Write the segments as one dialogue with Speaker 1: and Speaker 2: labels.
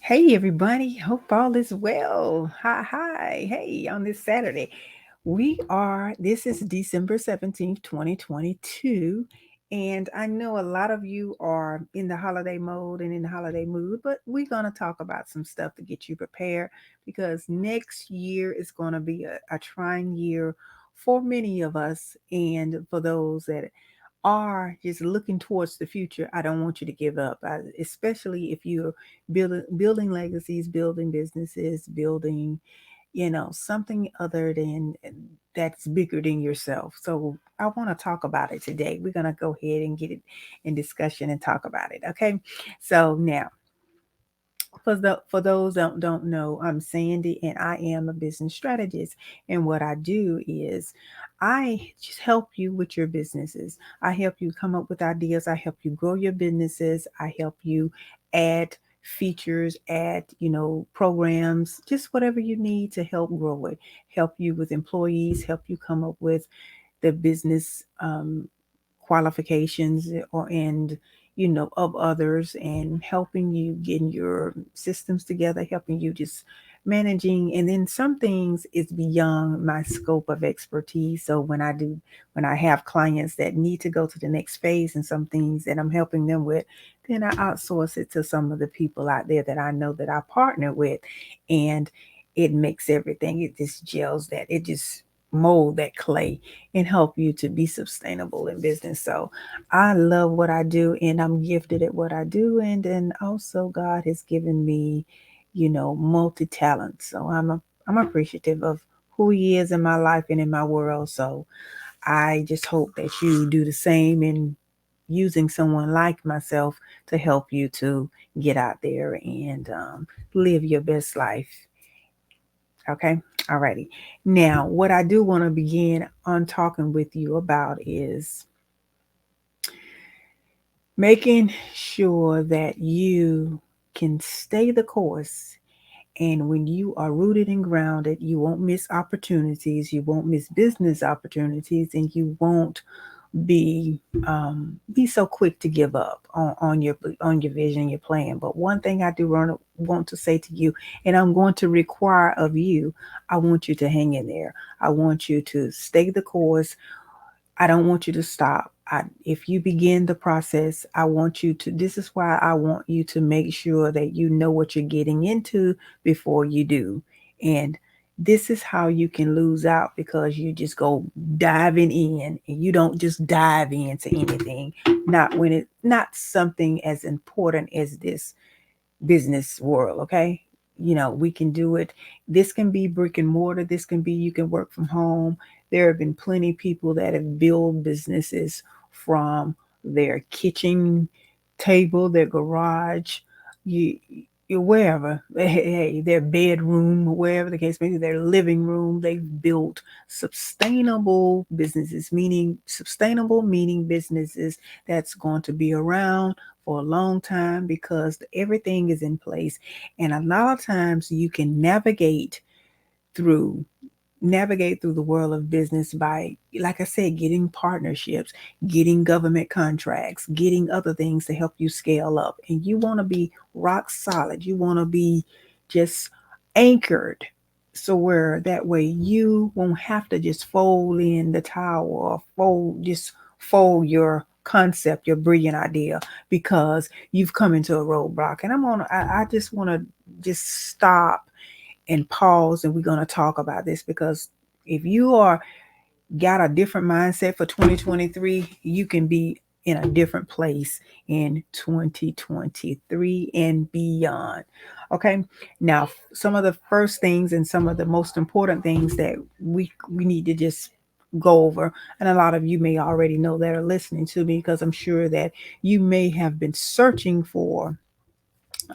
Speaker 1: Hey everybody, hope all is well. Hi. Hey, on this Saturday. This is December 17th, 2022. And I know a lot of you are in the holiday mode and in the holiday mood, but we're going to talk about some stuff to get you prepared because next year is going to be a trying year for many of us. And for those that are just looking towards the future, I don't want you to give up, especially if you're building legacies, building businesses, building, something other than that's bigger than yourself. So I want to talk about it today. We're going to go ahead and get it in discussion and talk about it. Okay. So now, for those that don't know, I'm Sandy and I am a business strategist. And what I do is I just help you with your businesses. I help you come up with ideas. I help you grow your businesses. I help you add features, add, programs, just whatever you need to help grow it. Help you with employees, help you come up with the business qualifications or and of others, and helping you getting your systems together, helping you just managing. And then some things is beyond my scope of expertise, so when I have clients that need to go to the next phase and some things that I'm helping them with, then I outsource it to some of the people out there that I know that I partner with. And it makes everything, it just gels, that it just mold that clay and help you to be sustainable in business. So I love what I do and I'm gifted at what I do. And then also God has given me, multi talent. So I'm appreciative of who he is in my life and in my world. So I just hope that you do the same in using someone like myself to help you to get out there and live your best life. Okay. Alrighty. Now, what I do want to begin on talking with you about is making sure that you can stay the course. And when you are rooted and grounded, you won't miss opportunities, you won't miss business opportunities, and you won't be be so quick to give up on your vision, your plan. But one thing I do want to say to you, and I'm going to require of you, I want you to hang in there. I want you to stay the course. I don't want you to stop. If you begin the process, I want you to, this is why I want you to make sure that you know what you're getting into before you do. And this is how you can lose out, because you just go diving in and you don't just dive into anything. Not when it, not something as important as this business world, okay? We can do it. This can be brick and mortar. This can be, you can work from home. There have been plenty of people that have built businesses from their kitchen table, their garage, you, wherever, hey, their bedroom, wherever the case may be, their living room. They've built sustainable meaning businesses that's going to be around for a long time because everything is in place. And a lot of times you can through navigate through the world of business by, like I said, getting partnerships, getting government contracts, getting other things to help you scale up. And you want to be rock solid. You want to be just anchored. So where that way you won't have to just fold in the towel or fold your concept, your brilliant idea, because you've come into a roadblock. And I just want to just stop and pause, and we're going to talk about this, because if you are got a different mindset for 2023, you can be in a different place in 2023 and beyond. Okay. Now, some of the first things and some of the most important things that we need to just go over, and a lot of you may already know that are listening to me, because I'm sure that you may have been searching for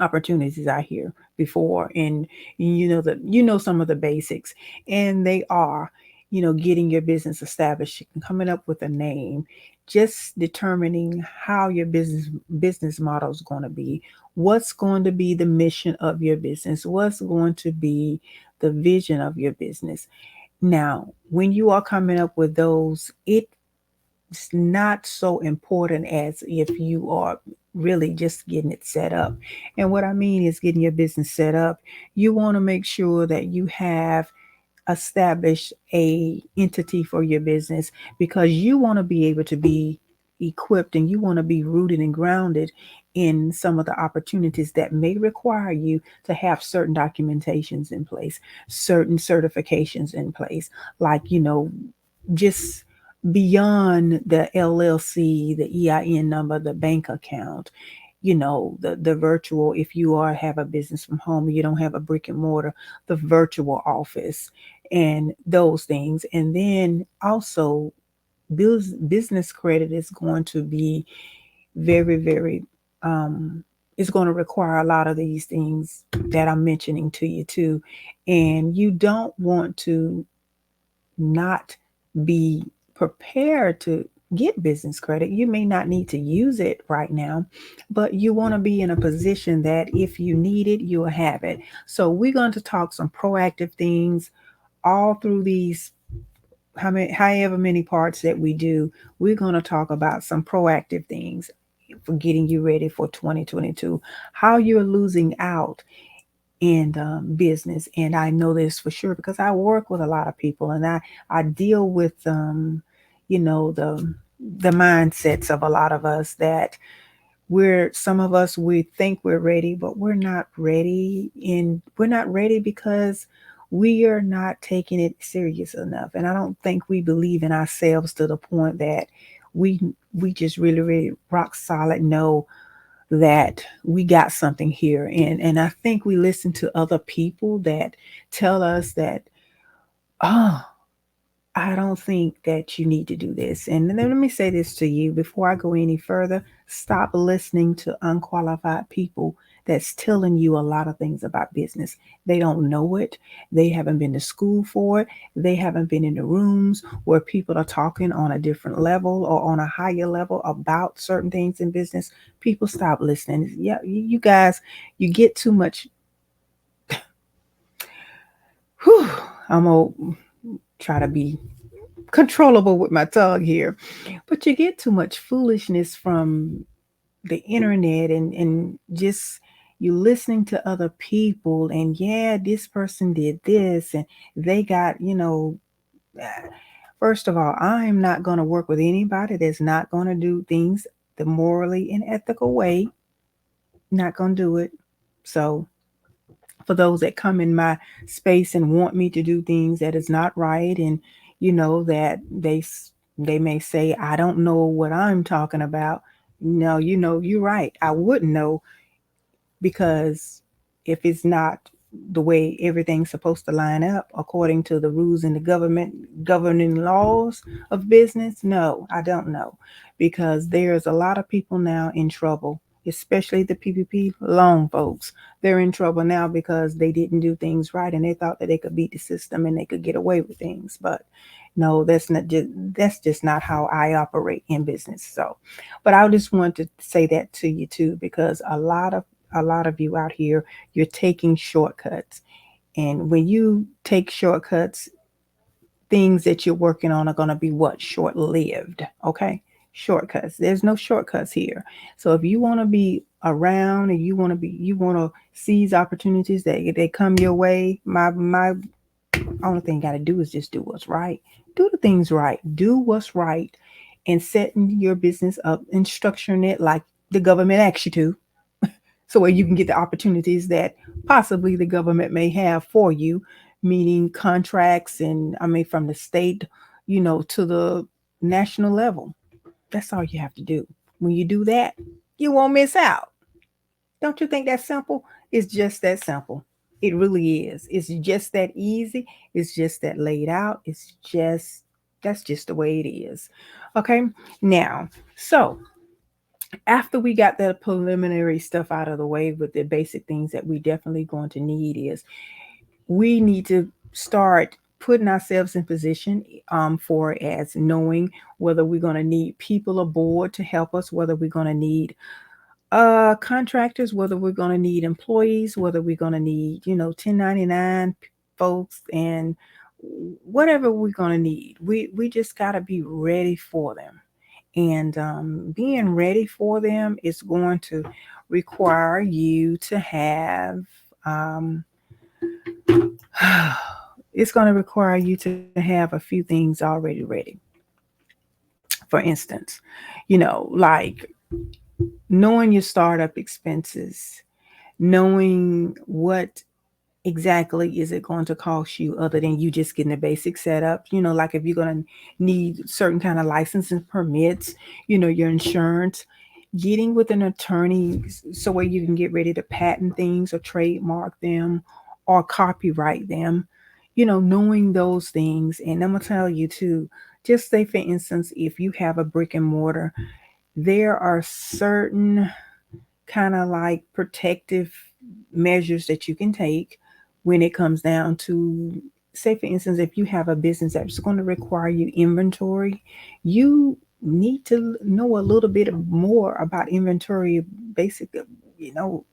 Speaker 1: opportunities out here before, and some of the basics, and they are, getting your business established, coming up with a name, just determining how your business model is going to be, what's going to be the mission of your business, what's going to be the vision of your business. Now, when you are coming up with those, it's not so important as if you are really just getting it set up. And what I mean is getting your business set up. You want to make sure that you have established a entity for your business, because you want to be able to be equipped and you want to be rooted and grounded in some of the opportunities that may require you to have certain documentations in place, certain certifications in place, like, just beyond the LLC, the EIN number, the bank account, the virtual, if you are have a business from home, you don't have a brick and mortar, the virtual office and those things. And then also business credit is going to be very, very, it's going to require a lot of these things that I'm mentioning to you too. And you don't want to not be prepared to get business credit. You may not need to use it right now, but you want to be in a position that if you need it, you'll have it. So we're going to talk some proactive things all through these however many parts that we do. We're going to talk about some proactive things for getting you ready for 2022, how you're losing out in business. And I know this for sure because I work with a lot of people, and I deal with the mindsets of a lot of us, that some of us, we think we're ready, but we're not ready. And we're not ready because we are not taking it serious enough. And I don't think we believe in ourselves to the point that we we just really, really rock solid know that we got something here. And I think we listen to other people that tell us that, oh, I don't think that you need to do this. And then let me say this to you before I go any further. Stop listening to unqualified people that's telling you a lot of things about business. They don't know it. They haven't been to school for it. They haven't been in the rooms where people are talking on a different level or on a higher level about certain things in business. People, stop listening. Yeah, you guys, you get too much. Whew, I'm going to try to be controllable with my tongue here. But you get too much foolishness from the internet, and just you listening to other people, and yeah, this person did this and they got, first of all, I'm not going to work with anybody that's not going to do things the morally and ethical way. Not going to do it. So for those that come in my space and want me to do things that is not right, and that they may say I don't know what I'm talking about. No, you're right, I wouldn't know, because if it's not the way everything's supposed to line up according to the rules and the government governing laws of business, no, I don't know. Because there's a lot of people now in trouble, especially the PPP loan folks. They're in trouble now because they didn't do things right and they thought that they could beat the system and they could get away with things. But no, that's just not how I operate in business. So, but I just want to say that to you too, because a lot of you out here, you're taking shortcuts. And when you take shortcuts, things that you're working on are going to be what? Short lived. Okay. Shortcuts. There's no shortcuts here. So if you want to be around and you want to seize opportunities that they come your way, my only thing you got to do is just do what's right. Do the things right. Do what's right, and setting your business up and structuring it like the government asks you to, so where you can get the opportunities that possibly the government may have for you, meaning contracts, and I mean from the state, to the national level. That's all you have to do. When you do that, you won't miss out. Don't you think that's simple? It's just that simple. It really is. It's just that easy. It's just that laid out. That's just the way it is. Okay. Now, so after we got that preliminary stuff out of the way with the basic things that we definitely going to need, is we need to start putting ourselves in position, for as knowing whether we're going to need people aboard to help us, whether we're going to need contractors, whether we're going to need employees, whether we're going to need 1099 folks, and whatever we're going to need. We just got to be ready for them. And being ready for them is going to require you to have, um, it's going to require you to have a few things already ready. For instance, like knowing your startup expenses, knowing what exactly is it going to cost you other than you just getting the basic setup. Like if you're going to need certain kind of licenses, permits, your insurance, getting with an attorney so where you can get ready to patent things or trademark them or copyright them, knowing those things. And I'm going to tell you too, just say for instance, if you have a brick and mortar, there are certain kind of like protective measures that you can take when it comes down to, say for instance, if you have a business that's going to require you inventory, you need to know a little bit more about inventory, basic, you know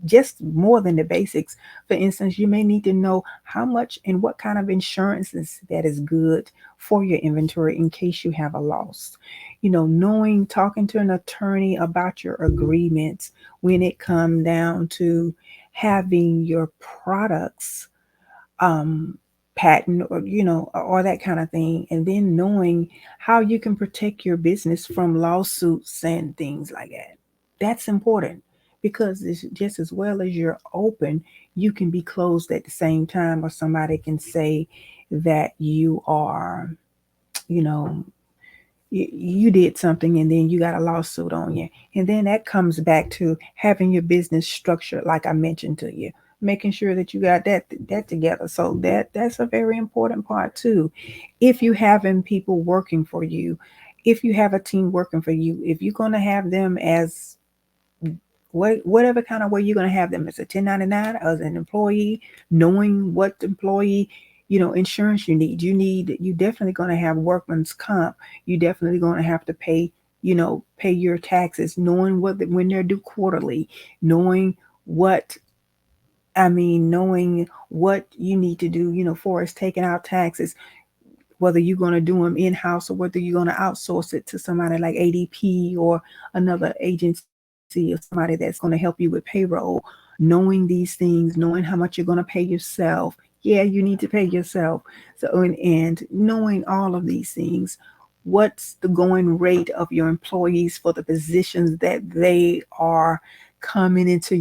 Speaker 1: just more than the basics. For instance, you may need to know how much and what kind of insurances that is good for your inventory in case you have a loss. Knowing, talking to an attorney about your agreements when it comes down to having your products um patent, or or that kind of thing, and then knowing how you can protect your business from lawsuits and things like that. That's important, because it's just as well as you're open, you can be closed at the same time, or somebody can say that you are, you know you did something and then you got a lawsuit on you. And then that comes back to having your business structured, like I mentioned to you, making sure that you got that together. So that's a very important part too. If you having people working for you, if you have a team working for you, if you're going to have them as whatever kind of way you're going to have them, as a 1099, as an employee, knowing what employee, insurance you definitely going to have workman's comp. You definitely going to have to pay your taxes, knowing when they're due quarterly, knowing what knowing what you need to do, for as taking out taxes, whether you're going to do them in house or whether you're going to outsource it to somebody like ADP or another agency or somebody that's going to help you with payroll. Knowing these things, knowing how much you're going to pay yourself. Yeah, you need to pay yourself. So, and knowing all of these things, what's the going rate of your employees for the positions that they are coming into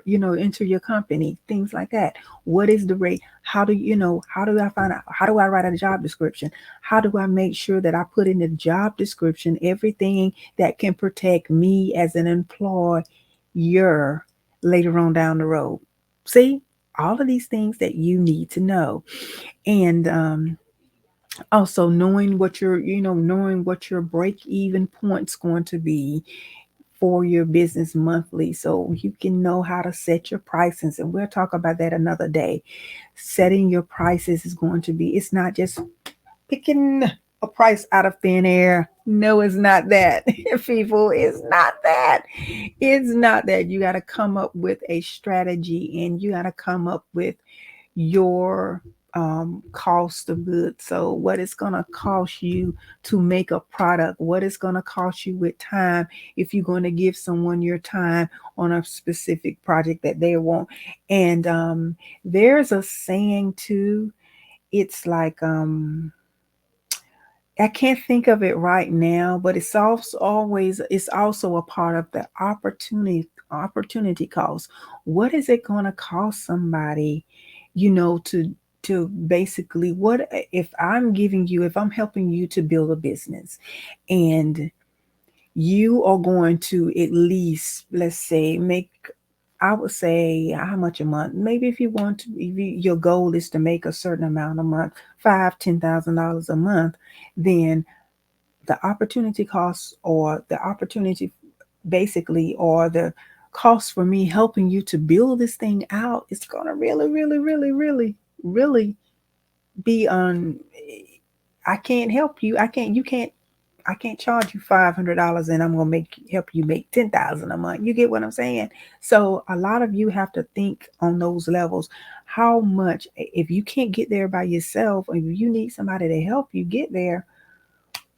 Speaker 1: into your company, things like that. What is the rate? How do I find out? How do I write a job description? How do I make sure that I put in the job description everything that can protect me as an employer later on down the road? See, all of these things that you need to know. And also knowing what your break even point's going to be for your business monthly, so you can know how to set your prices. And we'll talk about that another day. Setting your prices is going to be, it's not just picking a price out of thin air. No, it's not that. People, it's not that. It's not that. You got to come up with a strategy, and you got to come up with your cost of goods. So, what it's going to cost you to make a product, what it's going to cost you with time if you're going to give someone your time on a specific project that they want. And there's a saying too. It's like, I can't think of it right now, but it's also a part of the opportunity cost. What is it going to cost somebody, to basically, what if I'm helping you to build a business, and you are going to at least, let's say, make, I would say, how much a month? Maybe if you want to, your goal is to make a certain amount a month, $5,000, $10,000 a month, then the opportunity costs, or the opportunity basically, or the cost for me helping you to build this thing out, it's gonna really, really, really, really, really be on. I can't help you. I can't charge you $500 and I'm gonna help you make 10,000 a month. You get what I'm saying? So a lot of you have to think on those levels. How much, if you can't get there by yourself, or if you need somebody to help you get there,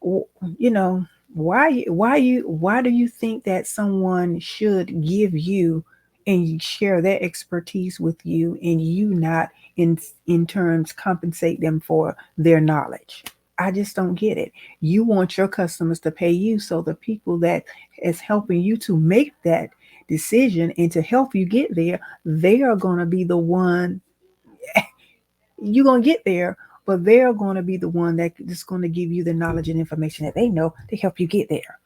Speaker 1: you know, Why do you think that someone should give you and share their expertise with you, and you not in in terms compensate them for their knowledge? I just don't get it. You want your customers to pay you, so the people that is helping you to make that decision and to help you get there, they are going to be the one. You're going to get there, but they're going to be the one that is going to give you the knowledge and information that they know to help you get there.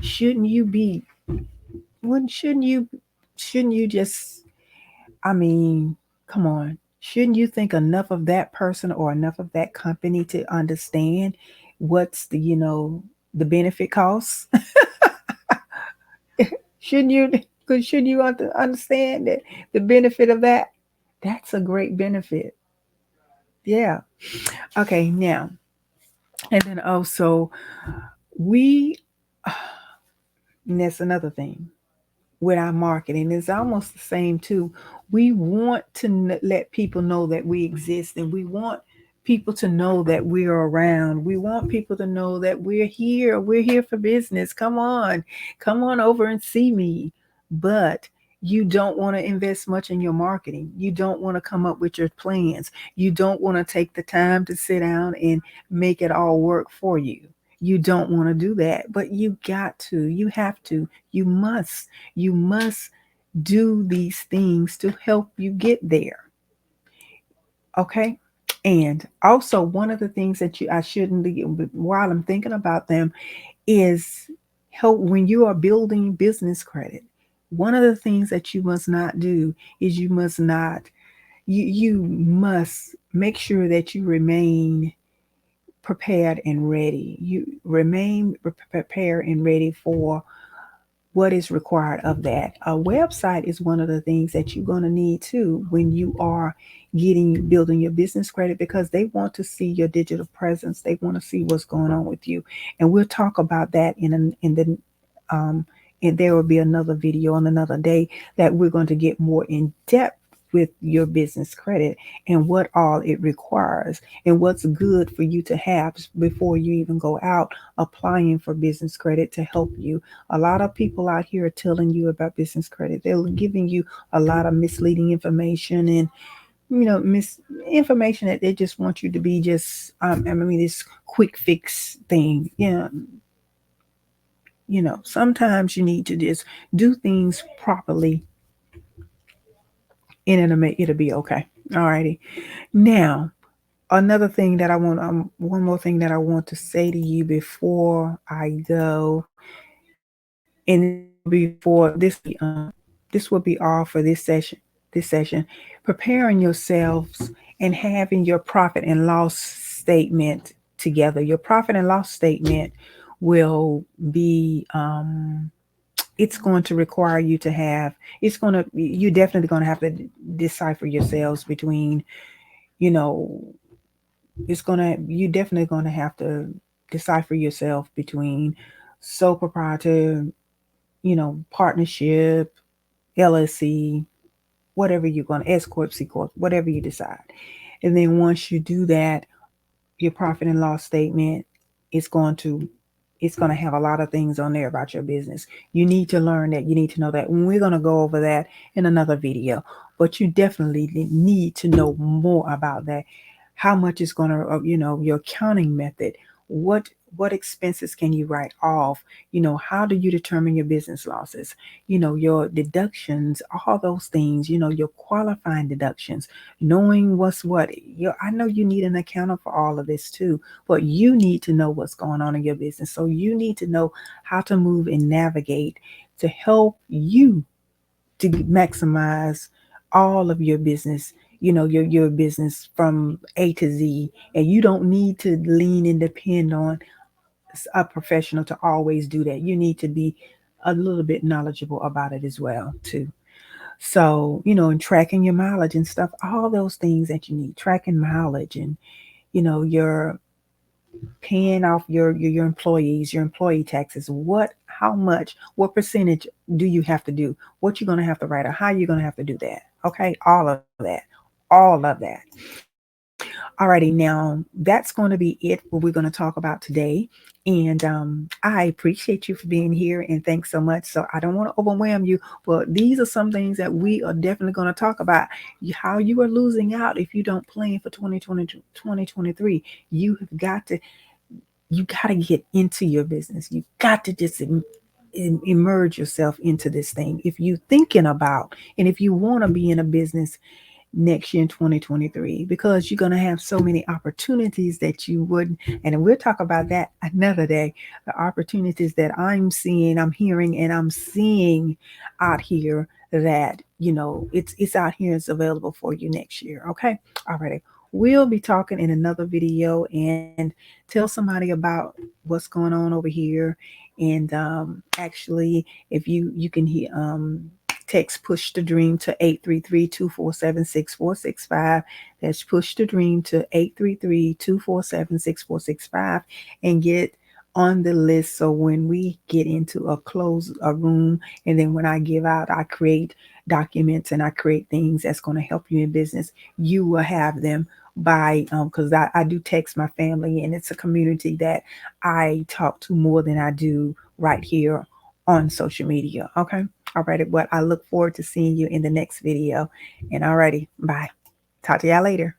Speaker 1: Shouldn't you be, when shouldn't you just, I mean, come on. Shouldn't you think enough of that person or enough of that company to understand what's the benefit costs? Shouldn't you? Because shouldn't you understand that the benefit of that? That's a great benefit. Yeah. Okay. Now, and then also we, and that's another thing with our marketing. It's almost the same too. We want to let people know that we exist, and we want people to know that we're around. We want people to know that we're here. We're here for business. Come on over and see me. But you don't want to invest much in your marketing. You don't want to come up with your plans. You don't want to take the time to sit down and make it all work for you. You don't want to do that, but you got to. You have to. You must do these things to help you get there. Okay. And also, one of the things that I shouldn't be, while I'm thinking about them, is help when you are building business credit. One of the things that you must not do is you must make sure that you remain prepared and ready. You remain prepared and ready for what is required of that. A website is one of the things that you're going to need too when you are building your business credit, because they want to see your digital presence. They want to see what's going on with you, and we'll talk about that in the um, and there will be another video on another day that we're going to get more in depth with your business credit and what all it requires and what's good for you to have before you even go out applying for business credit to help you. A lot of people out here are telling you about business credit. They're giving you a lot of misleading information and information that they just want you to be just I mean this quick fix thing. Sometimes you need to just do things properly and it'll be okay. Alrighty. Now, another thing that I want one more thing that I want to say to you before I go, and this will be all for this session. Preparing yourselves and having your profit and loss statement together. Your profit and loss statement will be it's going to require you to have you're definitely going to have to decipher yourselves between, you know you're definitely going to have to decipher yourself between sole proprietor, partnership, LLC, whatever you're going to S corp, C corp, whatever you decide. And then once you do that, your profit and loss statement is going to have a lot of things on there about your business. You need to learn that. You need to know that. And we're going to go over that in another video. But you definitely need to know more about that. How much is going to, your accounting method. What expenses can you write off? How do you determine your business losses? Your deductions, all those things. Your qualifying deductions, knowing what's what. I know you need an accountant for all of this too, but you need to know what's going on in your business. So you need to know how to move and navigate to help you to maximize all of your business, your business from A to Z. And you don't need to lean and depend on a professional to always do that. You need to be a little bit knowledgeable about it as well too. So, and tracking your mileage and stuff, all those things that you need, tracking mileage and, your paying off your employees, your employee taxes, how much, what percentage do you have to do, what you're going to have to write, or how you're going to have to do that. Okay. All of that. Alrighty, now that's going to be it what we're going to talk about today. And I appreciate you for being here and thanks so much. So I don't want to overwhelm you, but these are some things that we are definitely going to talk about. How you are losing out if you don't plan for 2020 2023. You got to get into your business. You got to just immerse yourself into this thing. If you thinking about and if you want to be in a business next year in 2023, because you're going to have so many opportunities that you wouldn't, and we'll talk about that another day. The opportunities that I'm seeing, I'm hearing, and I'm seeing out here, that it's out here, it's available for you next year. Okay, all right, we'll be talking in another video, and tell somebody about what's going on over here. And actually, if you can hear text push the dream to 833-247-6465. That's push the dream to 833-247-6465 and get on the list. So when we get into a room, and then when I give out, I create documents and I create things that's going to help you in business, you will have them by because I do text my family, and it's a community that I talk to more than I do right here on social media. Okay. Alrighty. But I look forward to seeing you in the next video. And alrighty. Bye. Talk to y'all later.